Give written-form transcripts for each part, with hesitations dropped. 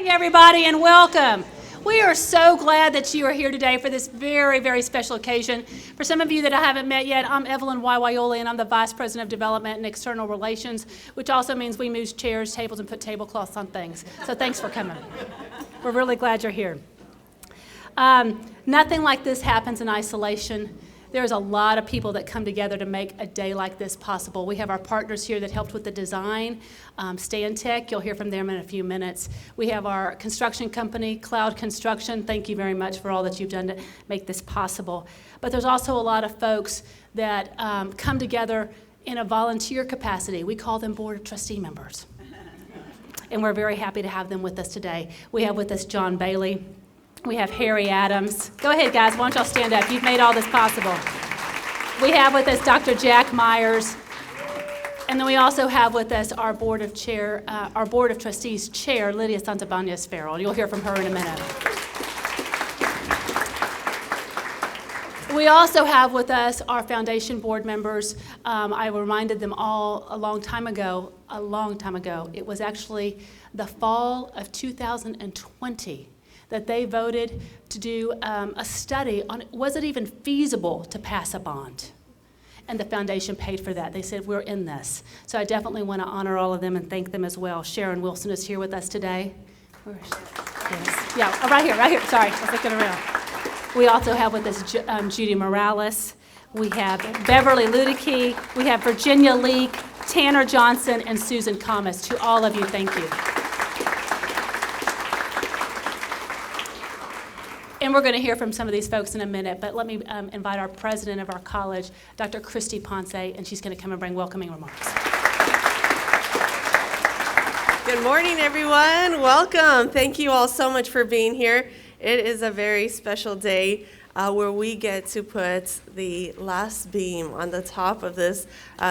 morning, everybody, and welcome. We are so glad that you are here today for this very, very special occasion. For some of you that I haven't met yet, I'm Evelyn Waiwaiole, and I'm the Vice President of Development and External Relations, which also means we move chairs, tables, and put tablecloths on things. So thanks for coming. We're really glad you're here. Nothing like this happens in isolation. There's a lot of people that come together to make a day like this possible. We have our partners here that helped with the design, Stantec. You'll hear from them in a few minutes. We have our construction company, Cloud Construction. Thank you very much for all that you've done to make this possible. But there's also a lot of folks that come together in a volunteer capacity. We call them Board of Trustee members. And we're very happy to have them with us today. We have with us John Bailey. We have Harry Adams. Go ahead, guys. Why don't y'all stand up? You've made all this possible. We have with us Dr. Jack Myers. And then we also have with us our Board of Trustees Chair, Lydia Santabanez Farrell. You'll hear from her in a minute. We also have with us our foundation board members. I reminded them all a long time ago. It was actually the fall of 2020 that they voted to do a study on, was it even feasible to pass a bond? And the foundation paid for that. They said, we're in this. So I definitely want to honor all of them and thank them as well. Sharon Wilson is here with us today. Where is she? Yes. Yeah, oh, right here. Sorry, I was looking around. We also have with us Judy Morales. We have Beverly Ludicky. We have Virginia Leak, Tanner Johnson, and Susan Comas. To all of you, thank you. And we're going to hear from some of these folks in a minute, but let me invite our president of our college, Dr. Christy Ponce, and she's going to come and bring welcoming remarks. Good morning, everyone. Welcome. Thank you all so much for being here. It is a very special day where we get to put the last beam on the top of this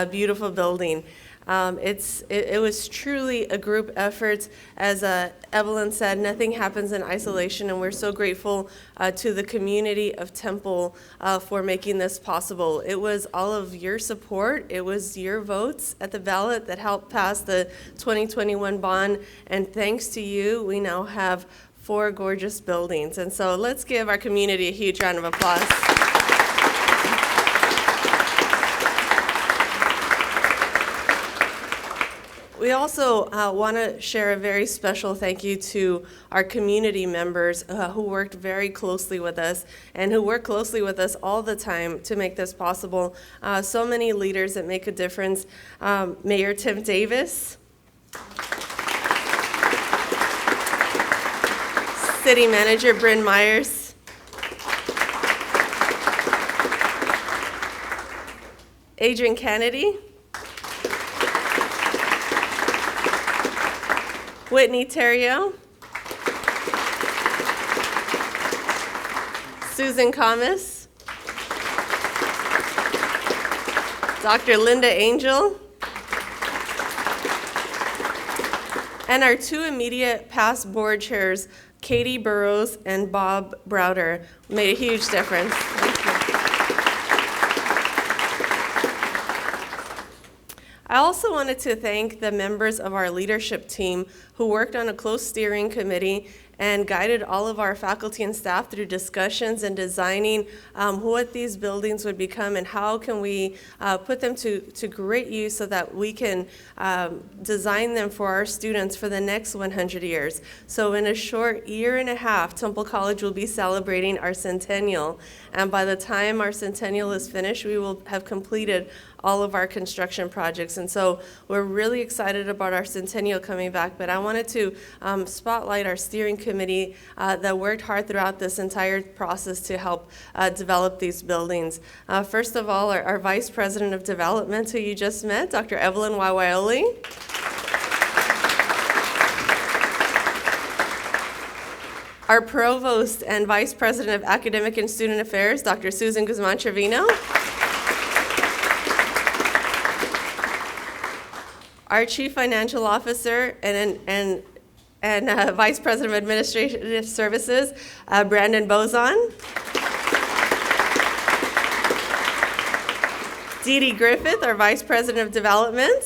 beautiful building. It was truly a group effort. As Evelyn said, nothing happens in isolation, and we're so grateful to the community of Temple for making this possible. It was all of your support. It was your votes at the ballot that helped pass the 2021 bond, and thanks to you, we now have 4 gorgeous buildings. And so let's give our community a huge round of applause. We also want to share a very special thank you to our community members who worked very closely with us and who work closely with us all the time to make this possible. So many leaders that make a difference. Mayor Tim Davis, City Manager Bryn Myers, Adrian Kennedy, Whitney Terrio, Susan Comas, Dr. Linda Angel, and our 2 immediate past board chairs, Katie Burrows and Bob Browder, made a huge difference. Thank you. I also wanted to thank the members of our leadership team who worked on a close steering committee and guided all of our faculty and staff through discussions and designing what these buildings would become and how can we put them to great use so that we can design them for our students for the next 100 years. So in a short year and a half, Temple College will be celebrating our centennial. And by the time our centennial is finished, we will have completed all of our construction projects. And so we're really excited about our centennial coming back, but I wanted to spotlight our steering committee that worked hard throughout this entire process to help develop these buildings. First of all, our Vice President of Development, who you just met, Dr. Evelyn Waiwaiole. Our Provost and Vice President of Academic and Student Affairs, Dr. Susan Guzman-Trevino. Our Chief Financial Officer and Vice President of Administrative Services, Brandon Bozon. Dee Dee Griffith, our Vice President of Development.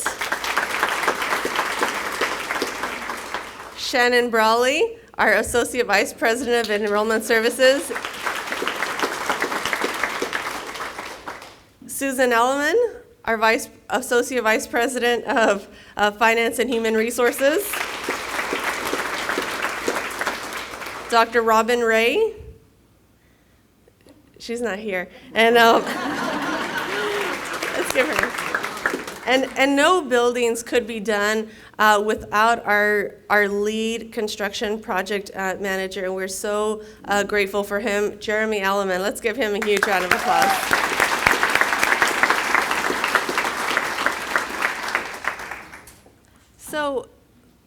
Shannon Brawley, our Associate Vice President of Enrollment Services. Susan Elliman, our Associate Vice President of Finance and Human Resources. Dr. Robin Ray. She's not here. And let's give her. And no buildings could be done without our lead construction project manager, and we're so grateful for him, Jeremy Alleman. Let's give him a huge round of applause. So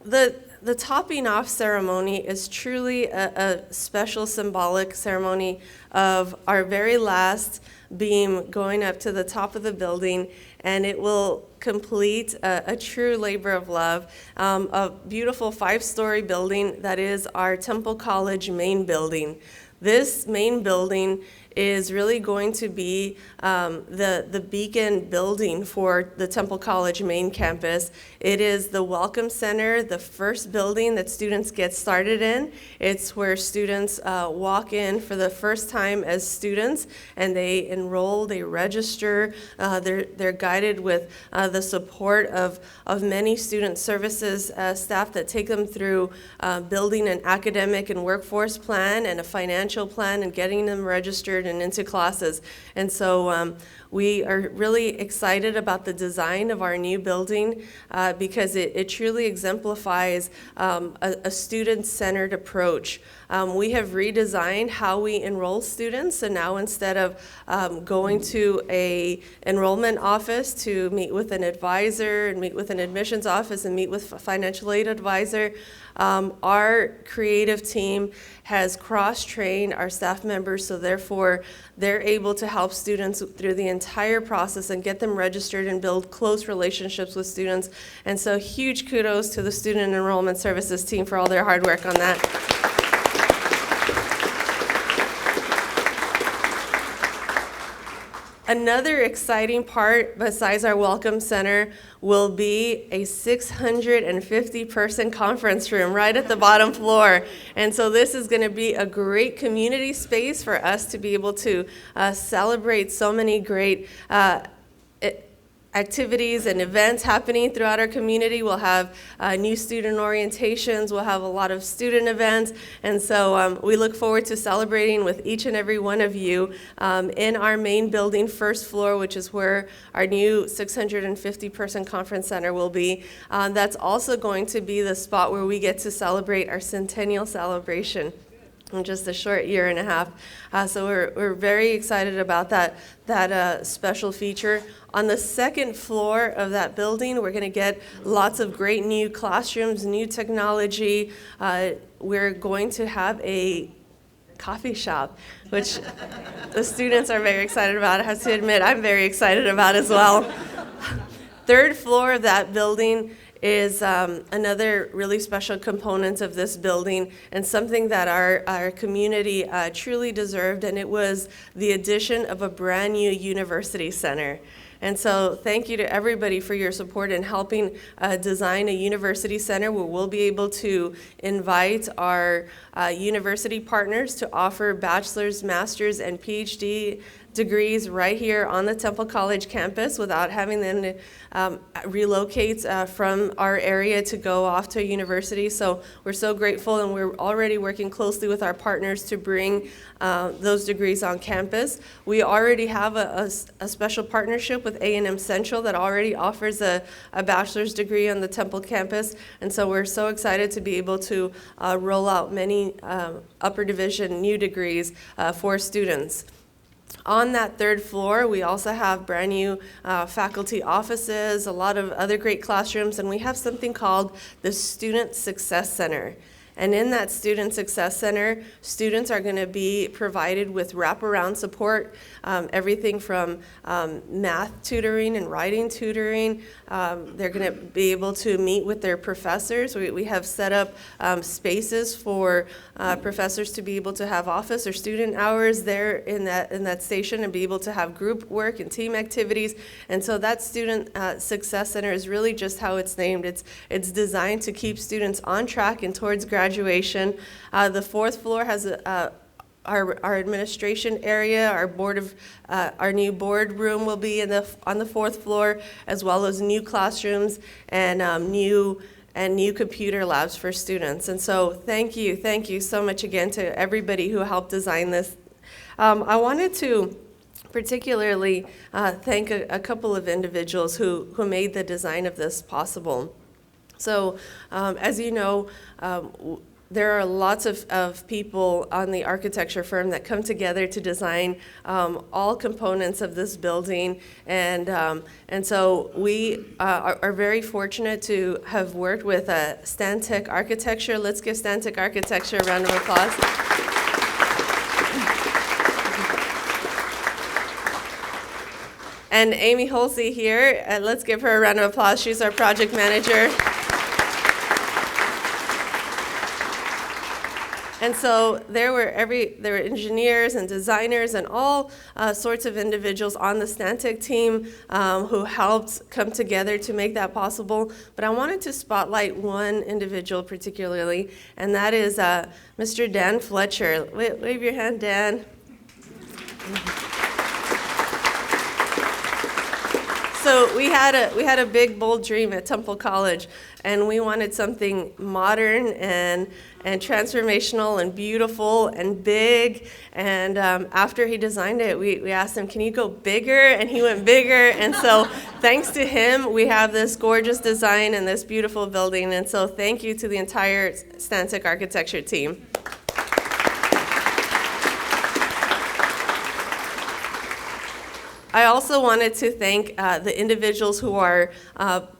the topping off ceremony is truly a special symbolic ceremony of our very last beam going up to the top of the building, and it will complete a true labor of love, a beautiful 5-story building that is our Temple College main building. This main building is really going to be the beacon building for the Temple College main campus. It is the Welcome Center, the first building that students get started in. It's where students walk in for the first time as students, and they enroll, they register. They're guided with the support of many student services staff that take them through building an academic and workforce plan and a financial plan and getting them registered and into classes. And so we are really excited about the design of our new building because it truly exemplifies a student-centered approach. We have redesigned how we enroll students, and now instead of going to a enrollment office to meet with an advisor and meet with an admissions office and meet with a financial aid advisor, our creative team has cross-trained our staff members, so therefore they're able to help students through the entire process and get them registered and build close relationships with students. And so huge kudos to the Student Enrollment Services team for all their hard work on that. Another exciting part besides our Welcome Center will be a 650-person conference room right at the bottom floor. And so this is going to be a great community space for us to be able to celebrate so many great activities and events happening throughout our community. We'll have new student orientations, we'll have a lot of student events, and so we look forward to celebrating with each and every one of you in our main building, first floor, which is where our new 650-person conference center will be. That's also going to be the spot where we get to celebrate our centennial celebration in just a short year and a half. So we're very excited about that special feature. On the second floor of that building, we're going to get lots of great new classrooms, new technology. We're going to have a coffee shop, which the students are very excited about. I have to admit, I'm very excited about as well. Third floor of that building is another really special component of this building and something that our community truly deserved, and it was the addition of a brand new university center. And so thank you to everybody for your support in helping design a university center where we'll be able to invite our university partners to offer bachelor's, master's, and PhD degrees right here on the Temple College campus without having them to relocate from our area to go off to a university. So we're so grateful, and we're already working closely with our partners to bring those degrees on campus. We already have a special partnership with A&M Central that already offers a bachelor's degree on the Temple campus, and so we're so excited to be able to roll out many upper division new degrees for students. On that third floor, we also have brand new faculty offices, a lot of other great classrooms, and we have something called the Student Success Center. And in that Student Success Center, students are going to be provided with wraparound support, everything from math tutoring and writing tutoring. They're going to be able to meet with their professors. We have set up spaces for professors to be able to have office or student hours there in that station and be able to have group work and team activities. And so that Student Success Center is really just how it's named. It's designed to keep students on track and towards graduation. The fourth floor has our administration area, our new board room will be on the fourth floor, as well as new classrooms and new computer labs for students. And so thank you so much again to everybody who helped design this. I wanted to particularly thank a couple of individuals who made the design of this possible. So as you know, there are lots of people on the architecture firm that come together to design all components of this building, and so we are very fortunate to have worked with Stantec Architecture. Let's give Stantec Architecture a round of applause. And Amy Holsey here, let's give her a round of applause. She's our project manager. And so there were engineers and designers and all sorts of individuals on the Stantec team who helped come together to make that possible. But I wanted to spotlight one individual particularly, and that is Mr. Dan Fletcher. Wave your hand, Dan. So we had a big, bold dream at Temple College, and we wanted something modern and transformational and beautiful and big. And after he designed it, we asked him, can you go bigger? And he went bigger. And so thanks to him, we have this gorgeous design and this beautiful building. And so thank you to the entire Stantec Architecture team. I also wanted to thank the individuals who are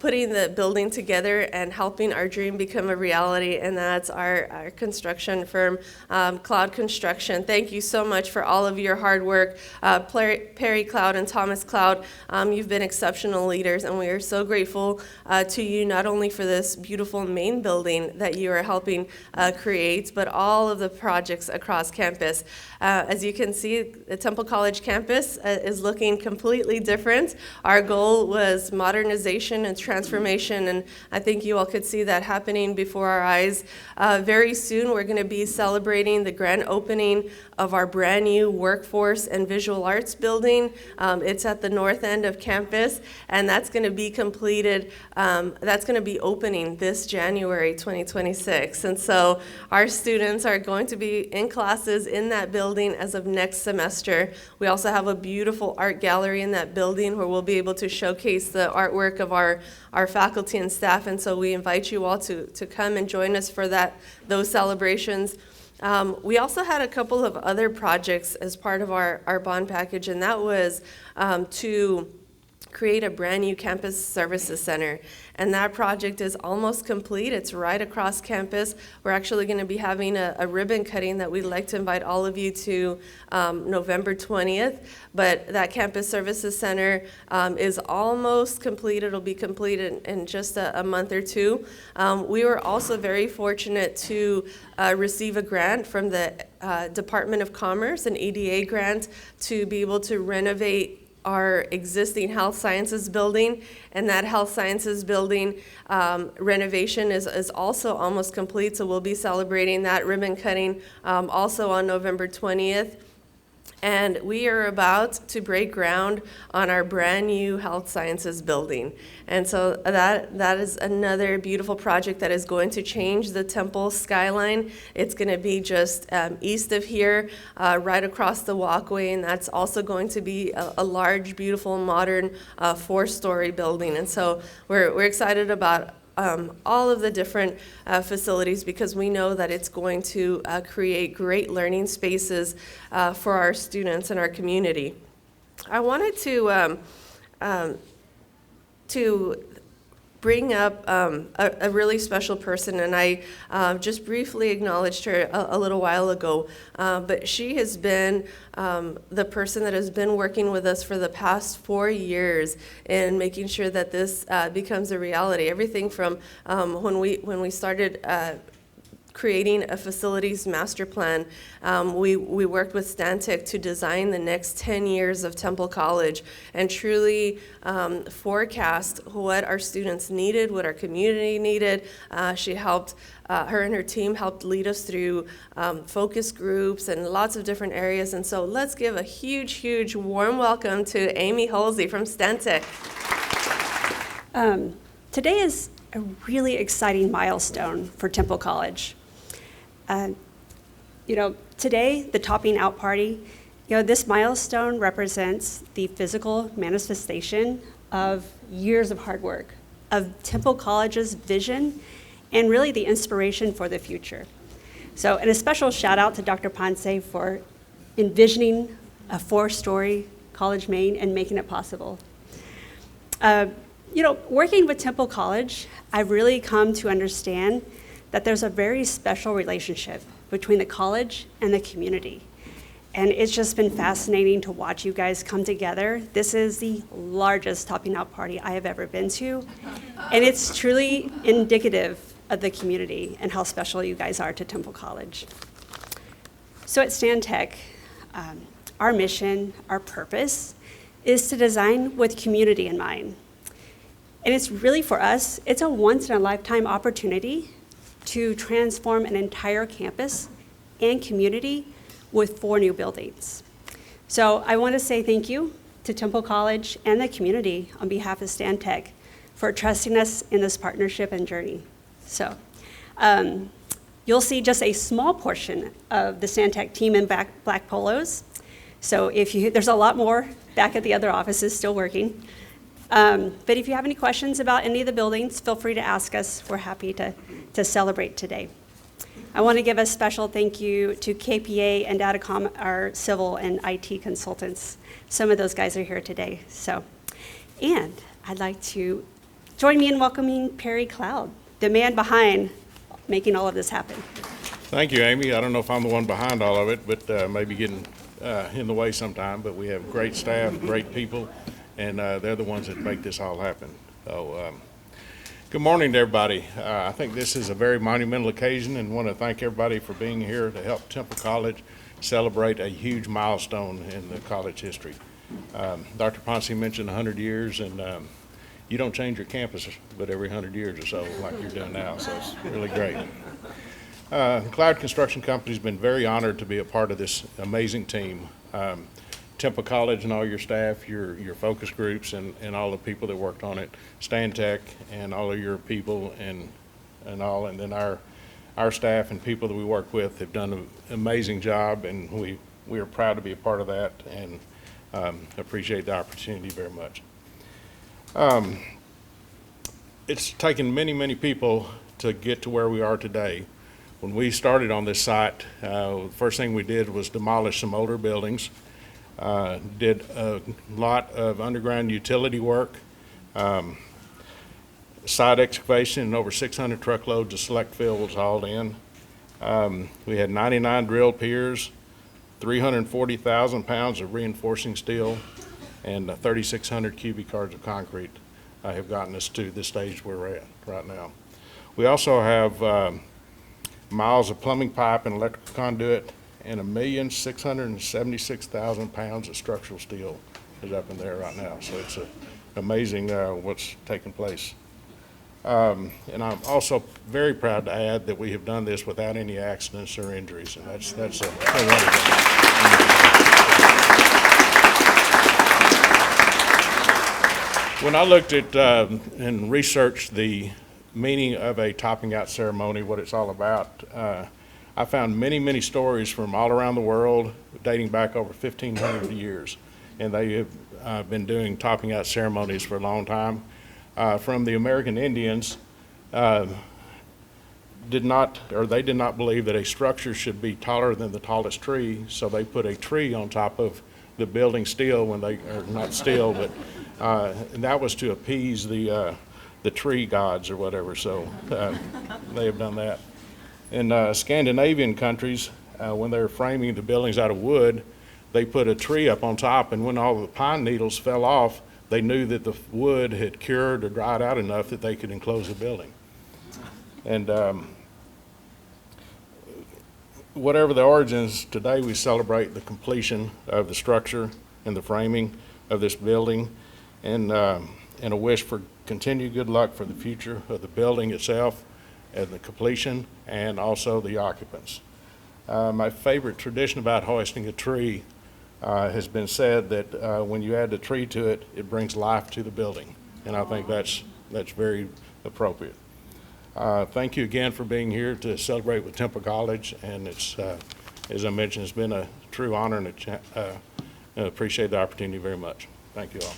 putting the building together and helping our dream become a reality, and that's our construction firm, Cloud Construction. Thank you so much for all of your hard work. Perry Cloud and Thomas Cloud, you've been exceptional leaders, and we are so grateful to you not only for this beautiful main building that you are helping create, but all of the projects across campus. As you can see, the Temple College campus is looking completely different. Our goal was modernization and transformation, and I think you all could see that happening before our eyes. Very soon, we're going to be celebrating the grand opening of our brand new workforce and visual arts building. It's at the north end of campus, and that's going to be completed. That's going to be opening this January 2026. And so our students are going to be in classes in that building as of next semester. We also have a beautiful art gallery in that building where we'll be able to showcase the artwork of our faculty and staff. And so we invite you all to come and join us for those celebrations. We also had a couple of other projects as part of our bond package, and that was to create a brand new campus services center. And that project is almost complete. It's right across campus. We're actually going to be having a ribbon cutting that we'd like to invite all of you to November 20th. But that campus services center is almost complete. It'll be completed in just a month or two. We were also very fortunate to receive a grant from the Department of Commerce, an EDA grant, to be able to renovate our existing health sciences building, and that health sciences building renovation is also almost complete, so we'll be celebrating that ribbon cutting also on November 20th. And we are about to break ground on our brand new health sciences building. And so that is another beautiful project that is going to change the Temple skyline. It's going to be just east of here, right across the walkway, and that's also going to be a large, beautiful, modern 4-story building. And so we're excited about all of the different facilities, because we know that it's going to create great learning spaces for our students and our community. I wanted to bring up a really special person, and I just briefly acknowledged her a little while ago, but she has been the person that has been working with us for the past 4 years in making sure that this becomes a reality. Everything from when we started creating a facilities master plan. We worked with Stantec to design the next 10 years of Temple College and truly forecast what our students needed, what our community needed. She helped, her and her team helped lead us through focus groups and lots of different areas. And so let's give a huge, huge warm welcome to Amy Halsey from Stantec. Today is a really exciting milestone for Temple College. Today, the topping out party, this milestone represents the physical manifestation of years of hard work, of Temple College's vision, and really the inspiration for the future. So, and a special shout out to Dr. Ponce for envisioning a 4-story College Main and making it possible. Working with Temple College, I've really come to understand that there's a very special relationship between the college and the community. And it's just been fascinating to watch you guys come together. This is the largest topping out party I have ever been to. And it's truly indicative of the community and how special you guys are to Temple College. So at Stantec, our mission, our purpose, is to design with community in mind. And it's really, for us, it's a once-in-a-lifetime opportunity to transform an entire campus and community with 4 new buildings. So I want to say thank you to Temple College and the community on behalf of Stantec for trusting us in this partnership and journey. So you'll see just a small portion of the Stantec team in black polos. So there's a lot more back at the other offices still working. But if you have any questions about any of the buildings, feel free to ask us. We're happy to celebrate today. I want to give a special thank you to KPA and Datacom, our civil and IT consultants. Some of those guys are here today. And I'd like to join me in welcoming Perry Cloud, the man behind making all of this happen. Thank you, Amy. I don't know if I'm the one behind all of it, but maybe getting in the way sometime. But we have great staff, great people, and they're the ones that make this all happen. So, good morning to everybody. I think this is a very monumental occasion and want to thank everybody for being here to help Temple College celebrate a huge milestone in the college history. Dr. Ponce mentioned 100 years, and you don't change your campus but every 100 years or so like you're doing now, so it's really great. Cloud Construction Company has been very honored to be a part of this amazing team. Temple College and all your staff, your focus groups, and all the people that worked on it, Stantec and all of your people and then our staff and people that we work with have done an amazing job, and we are proud to be a part of that and appreciate the opportunity very much. It's taken many, many people to get to where we are today. When we started on this site, the first thing we did was demolish some older buildings. Did a lot of underground utility work, site excavation, and over 600 truckloads of select fill was hauled in. We had 99 drilled piers, 340,000 pounds of reinforcing steel, and 3,600 cubic yards of concrete have gotten us to the stage where we're at right now. We also have miles of plumbing pipe and electrical conduit, and 1,676,000 pounds of structural steel is up in there right now. So it's amazing what's taking place. And I'm also very proud to add that we have done this without any accidents or injuries, and that's a wonderful. When I looked at and researched the meaning of a topping out ceremony, what it's all about, I found many, many stories from all around the world dating back over 1,500 years, and they have been doing topping out ceremonies for a long time. From the American Indians, they did not believe that a structure should be taller than the tallest tree, so they put a tree on top of the building steel when they, or not steel, but and that was to appease the the tree gods or whatever, so they have done that. In Scandinavian countries, when they're framing the buildings out of wood, they put a tree up on top, and when all the pine needles fell off, they knew that the wood had cured or dried out enough that they could enclose the building. And whatever the origins, today we celebrate the completion of the structure and the framing of this building, and a wish for continued good luck for the future of the building itself and the completion, and also the occupants. My favorite tradition about hoisting a tree has been said that when you add the tree to it, it brings life to the building, and I think that's very appropriate. Thank you again for being here to celebrate with Temple College, and it's, as I mentioned, it's been a true honor, and I appreciate the opportunity very much. Thank you all.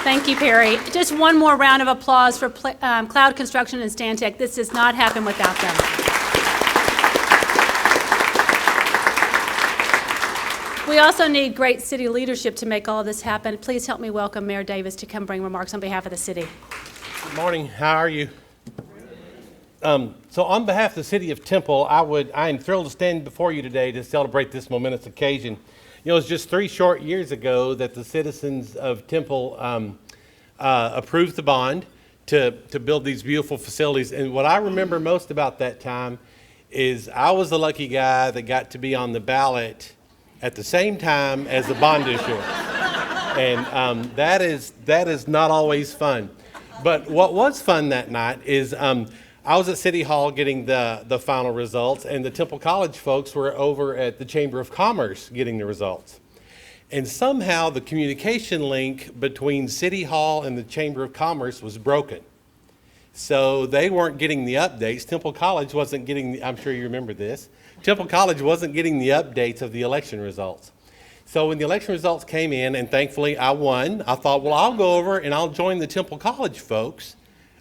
Thank you, Perry. Just one more round of applause for Cloud Construction and Stantec. This does not happen without them. We also need great city leadership to make all of this happen. Please help me welcome Mayor Davis to come bring remarks on behalf of the city. Good morning. How are you? So on behalf of the city of Temple, I am thrilled to stand before you today to celebrate this momentous occasion. You know, it's just 3 short years ago that the citizens of Temple approved the bond to build these beautiful facilities. And what I remember most about that time is I was the lucky guy that got to be on the ballot at the same time as the bond issuer. And that is not always fun. But what was fun that night is I was at City Hall getting the final results, and the Temple College folks were over at the Chamber of Commerce getting the results. And somehow the communication link between City Hall and the Chamber of Commerce was broken. So they weren't getting the updates. Temple College wasn't getting, I'm sure you remember this, Temple College wasn't getting the updates of the election results. So when the election results came in, and thankfully I won, I thought, well, I'll go over and I'll join the Temple College folks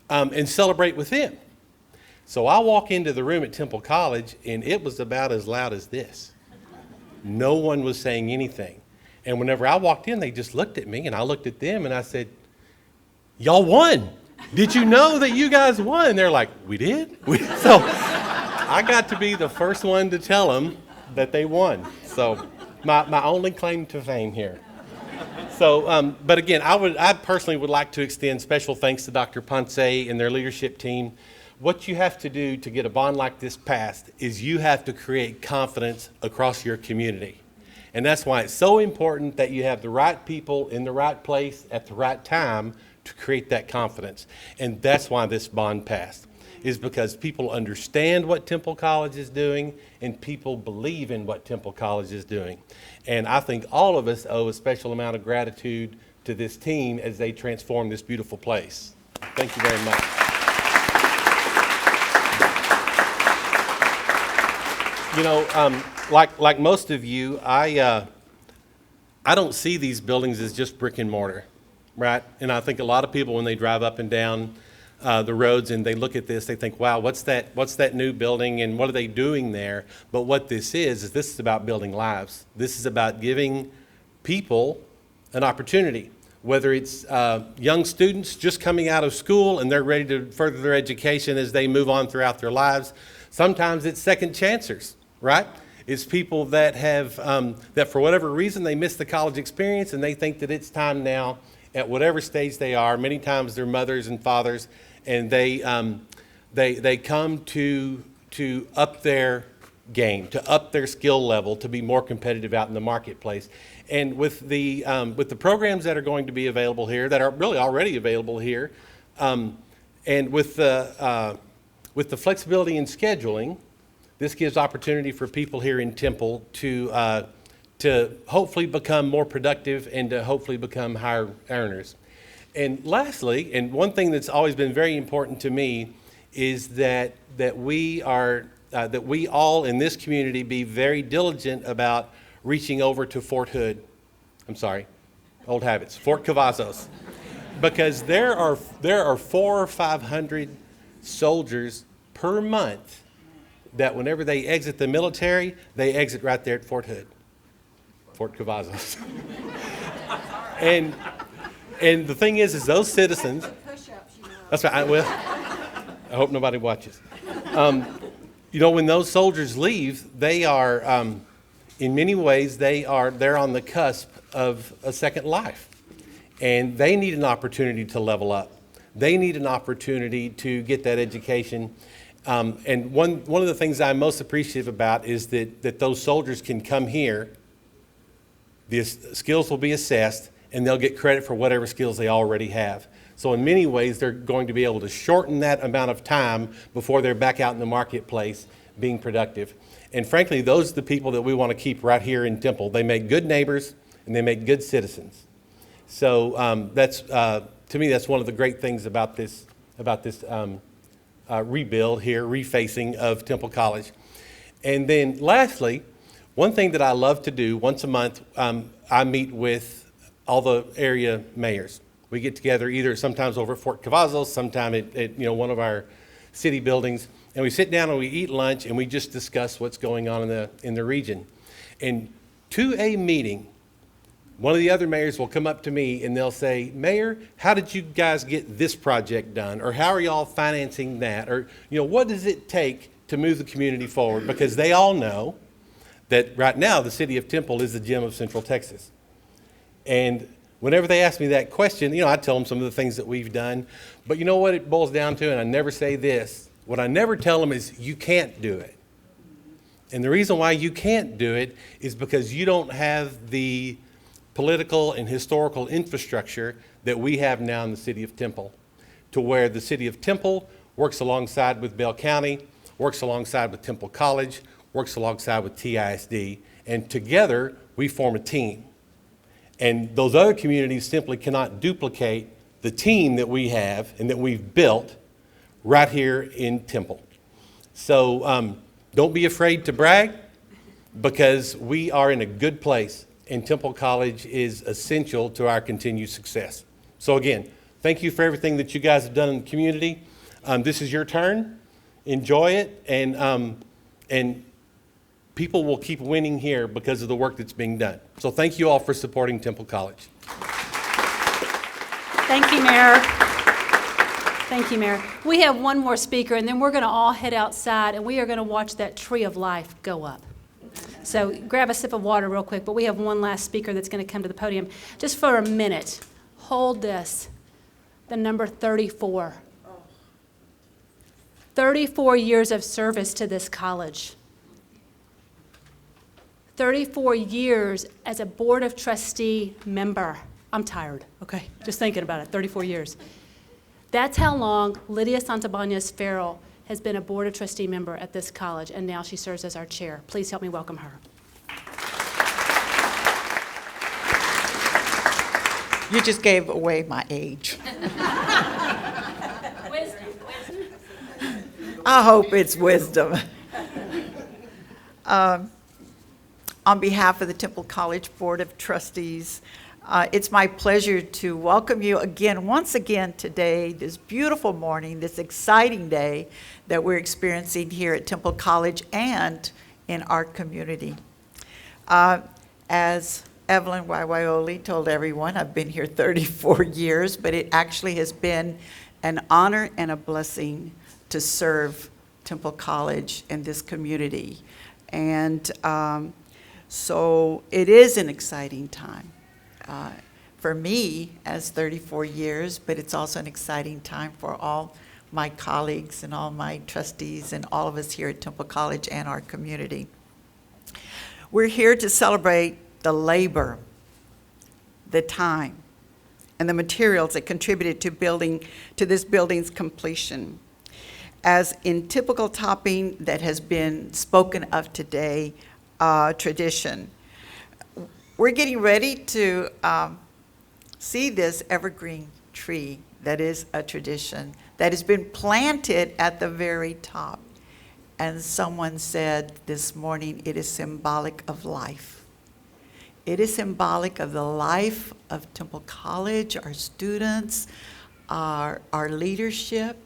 and celebrate with them. So I walk into the room at Temple College, and it was about as loud as this. No one was saying anything. And whenever I walked in, they just looked at me, and I looked at them, and I said, y'all won. Did you know that you guys won? And they're like, we did? So I got to be the first one to tell them that they won. So my only claim to fame here. So, but again, I personally would like to extend special thanks to Dr. Ponce and their leadership team. What you have to do to get a bond like this passed is you have to create confidence across your community. And that's why it's so important that you have the right people in the right place at the right time to create that confidence. And that's why this bond passed, is because people understand what Temple College is doing and people believe in what Temple College is doing. And I think all of us owe a special amount of gratitude to this team as they transform this beautiful place. Thank you very much. You know, like most of you, I don't see these buildings as just brick and mortar, right? And I think a lot of people, when they drive up and down the roads and they look at this, they think, wow, what's that new building and what are they doing there? But what this is about building lives. This is about giving people an opportunity, whether it's young students just coming out of school and they're ready to further their education as they move on throughout their lives. Sometimes it's second chancers, right? It's people that have, that for whatever reason they missed the college experience and they think that it's time now at whatever stage they are. Many times they're mothers and fathers, and they come to up their game, to up their skill level, to be more competitive out in the marketplace. And with the programs that are going to be available here, that are really already available here, and with the flexibility in scheduling, this gives opportunity for people here in Temple to hopefully become more productive and to hopefully become higher earners. And lastly, and one thing that's always been very important to me is that we all in this community be very diligent about reaching over to Fort Cavazos, because there are 400 or 500 soldiers per month that whenever they exit the military, they exit right there at Fort Cavazos. And And the thing is those citizens. That's right. Well, I hope nobody watches. When those soldiers leave, they are, in many ways, they're on the cusp of a second life. And they need an opportunity to level up. They need an opportunity to get that education. And one of the things I'm most appreciative about is that those soldiers can come here, the skills will be assessed, and they'll get credit for whatever skills they already have. So in many ways, they're going to be able to shorten that amount of time before they're back out in the marketplace being productive. And frankly, those are the people that we want to keep right here in Temple. They make good neighbors and they make good citizens. So to me, that's one of the great things about this rebuild here, refacing of Temple College. And then lastly, one thing that I love to do once a month, I meet with all the area mayors. We get together either sometimes over at Fort Cavazos, sometime at one of our city buildings, and we sit down and we eat lunch and we just discuss what's going on in the region. And to a meeting, one of the other mayors will come up to me and they'll say, "Mayor, how did you guys get this project done?" Or "How are y'all financing that?" Or, "What does it take to move the community forward?" Because they all know that right now the city of Temple is the gem of Central Texas. And whenever they ask me that question, I tell them some of the things that we've done. But you know what it boils down to, and I never say this, what I never tell them is you can't do it. And the reason why you can't do it is because you don't have the political and historical infrastructure that we have now in the city of Temple, to where the city of Temple works alongside with Bell County, works alongside with Temple College, works alongside with TISD, and together we form a team. And those other communities simply cannot duplicate the team that we have and that we've built right here in Temple. So don't be afraid to brag, because we are in a good place, and Temple College is essential to our continued success. So again, thank you for everything that you guys have done in the community. This is your turn. Enjoy it, and people will keep winning here because of the work that's being done. So thank you all for supporting Temple College. Thank you, Mayor. Thank you, Mayor. We have one more speaker, and then we're going to all head outside, and we are going to watch that tree of life go up. So grab a sip of water real quick, but we have one last speaker that's going to come to the podium. Just for a minute, hold this, the number 34. 34 years of service to this college. 34 years as a Board of Trustee member. I'm tired, okay? Just thinking about it, 34 years. That's how long Lydia Santabanez Farrell has been a Board of Trustee member at this college, and now she serves as our chair. Please help me welcome her. You just gave away my age. Wisdom. I hope it's wisdom. On behalf of the Temple College Board of Trustees, it's my pleasure to welcome you once again today, this beautiful morning, this exciting day that we're experiencing here at Temple College and in our community. As Evelyn Waiwaioli told everyone, I've been here 34 years, but it actually has been an honor and a blessing to serve Temple College and this community. And so it is an exciting time for me as 34 years, but it's also an exciting time for all my colleagues and all my trustees and all of us here at Temple College and our community. We're here to celebrate the labor, the time, and the materials that contributed to this building's completion. As in typical topping that has been spoken of today, tradition. We're getting ready to see this evergreen tree that is a tradition that has been planted at the very top. And someone said this morning, it is symbolic of life. It is symbolic of the life of Temple College, our students, our leadership,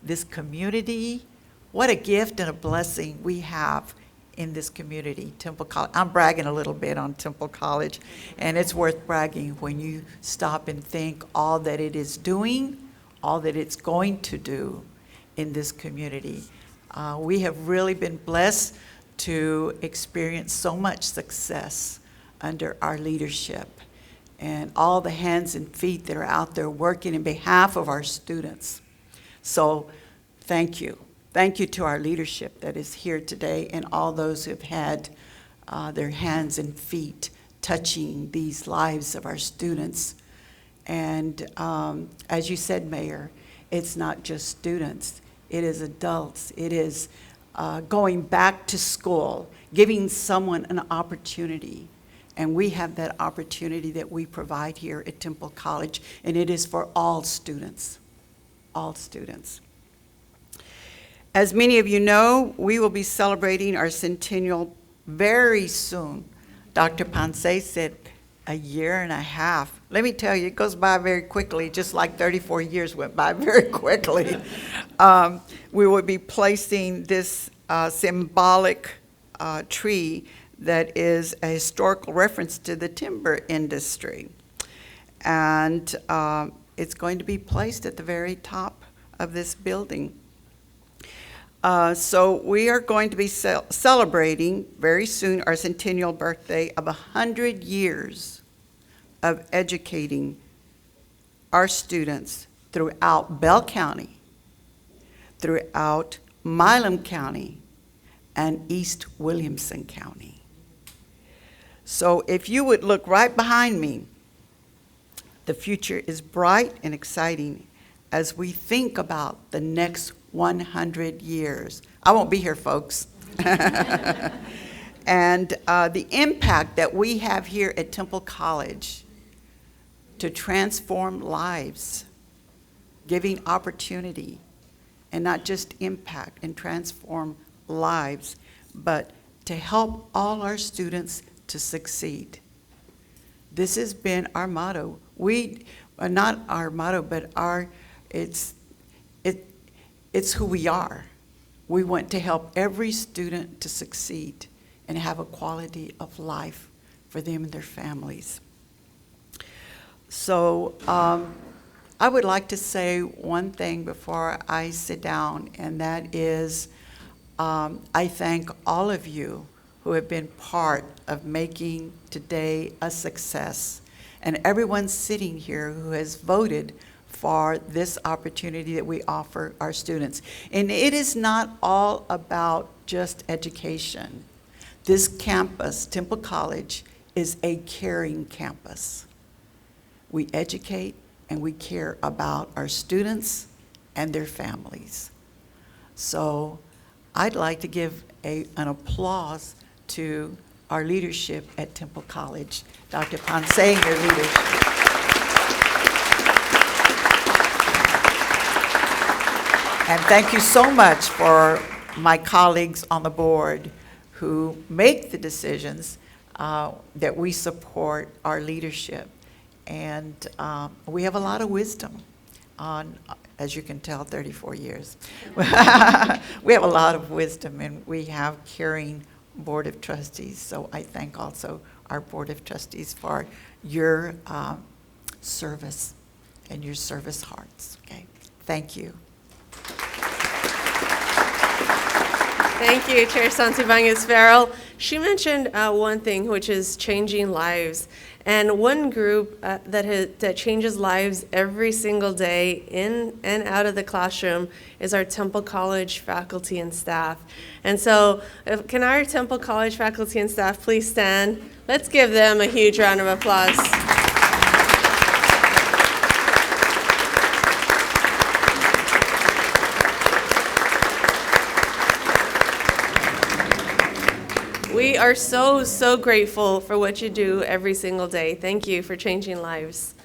this community. What a gift and a blessing we have in this community, Temple College. I'm bragging a little bit on Temple College, and it's worth bragging when you stop and think all that it is doing, all that it's going to do in this community. We have really been blessed to experience so much success under our leadership and all the hands and feet that are out there working in behalf of our students. So thank you. Thank you to our leadership that is here today and all those who have had their hands and feet touching these lives of our students. And as you said, Mayor, it's not just students. It is adults. It is going back to school, giving someone an opportunity. And we have that opportunity that we provide here at Temple College, and it is for all students, all students. As many of you know, we will be celebrating our centennial very soon. Dr. Ponce said a year and a half. Let me tell you, it goes by very quickly, just like 34 years went by very quickly. We will be placing this symbolic tree that is a historical reference to the timber industry. And it's going to be placed at the very top of this building. So we are going to be celebrating very soon our centennial birthday of 100 years of educating our students throughout Bell County, throughout Milam County, and East Williamson County. So if you would look right behind me, the future is bright and exciting as we think about the next 100 years. I won't be here, folks. And the impact that we have here at Temple College to transform lives, giving opportunity, and not just impact and transform lives, but to help all our students to succeed. This has been our motto. Not our motto, but it's who we are. We want to help every student to succeed and have a quality of life for them and their families. So I would like to say one thing before I sit down, and that is I thank all of you who have been part of making today a success, and everyone sitting here who has voted for this opportunity that we offer our students. And it is not all about just education. This campus, Temple College, is a caring campus. We educate and we care about our students and their families. So I'd like to give an applause to our leadership at Temple College, Dr. Ponce and your leadership. And thank you so much for my colleagues on the board who make the decisions that we support our leadership. And we have a lot of wisdom on, as you can tell, 34 years. We have a lot of wisdom, and we have caring Board of Trustees. So I thank also our Board of Trustees for your service and your service hearts. Okay, thank you. Thank you, Chair Santibáñez-Farrell. She mentioned one thing, which is changing lives. And one group that changes lives every single day in and out of the classroom is our Temple College faculty and staff. And so can our Temple College faculty and staff please stand? Let's give them a huge round of applause. We are so, so grateful for what you do every single day. Thank you for changing lives.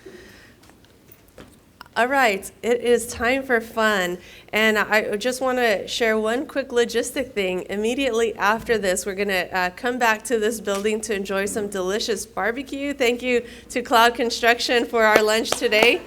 All right, it is time for fun. And I just want to share one quick logistic thing. Immediately after this, we're going to come back to this building to enjoy some delicious barbecue. Thank you to Cloud Construction for our lunch today.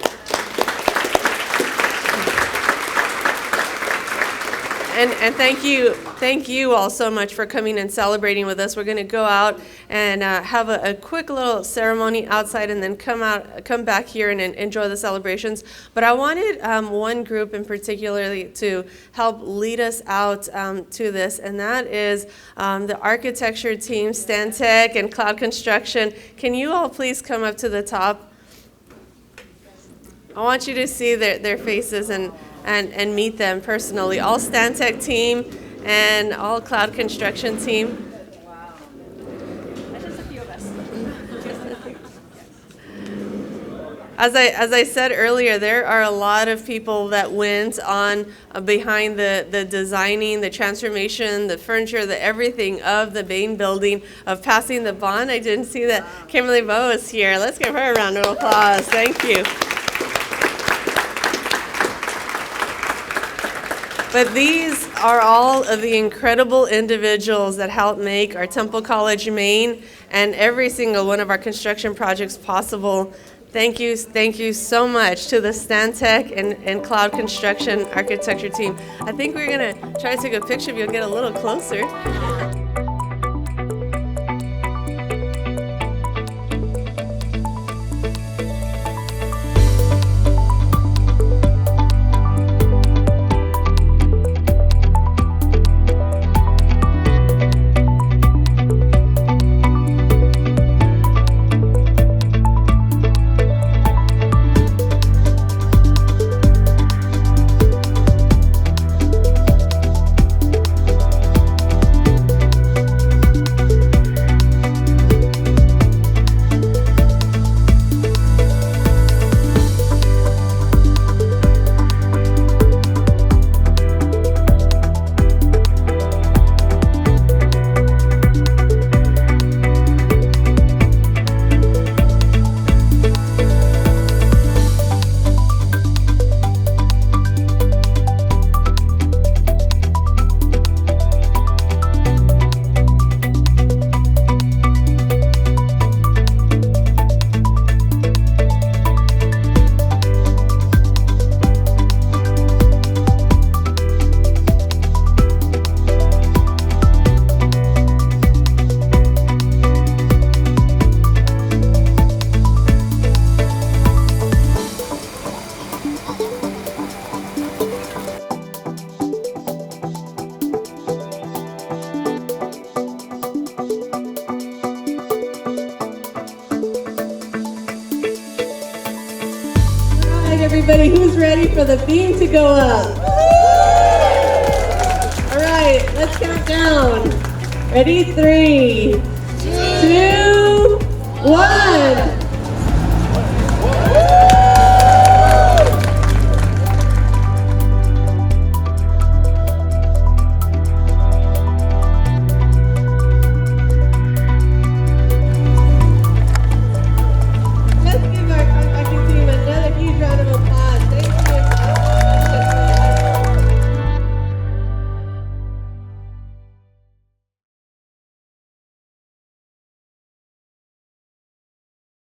And thank you all so much for coming and celebrating with us. We're going to go out and have a quick little ceremony outside, and then come back here and enjoy the celebrations. But I wanted one group in particular to help lead us out to this, and that is the architecture team, Stantec and Cloud Construction. Can you all please come up to the top? I want you to see their faces and meet them personally. All Stantec team and all Cloud Construction team. That's just a few of us. As I said earlier, there are a lot of people that went on behind the designing, the transformation, the furniture, the everything of the main building, of passing the bond. I didn't see that Kimberly Bowe is here. Let's give her a round of applause. Thank you. But these are all of the incredible individuals that help make our Temple College Maine and every single one of our construction projects possible. Thank you so much to the Stantec and Cloud Construction architecture team. I think we're gonna try to take a picture if you'll get a little closer. Everybody, who's ready for the beam to go up? All right, let's count down. Ready? 3, 2, 1.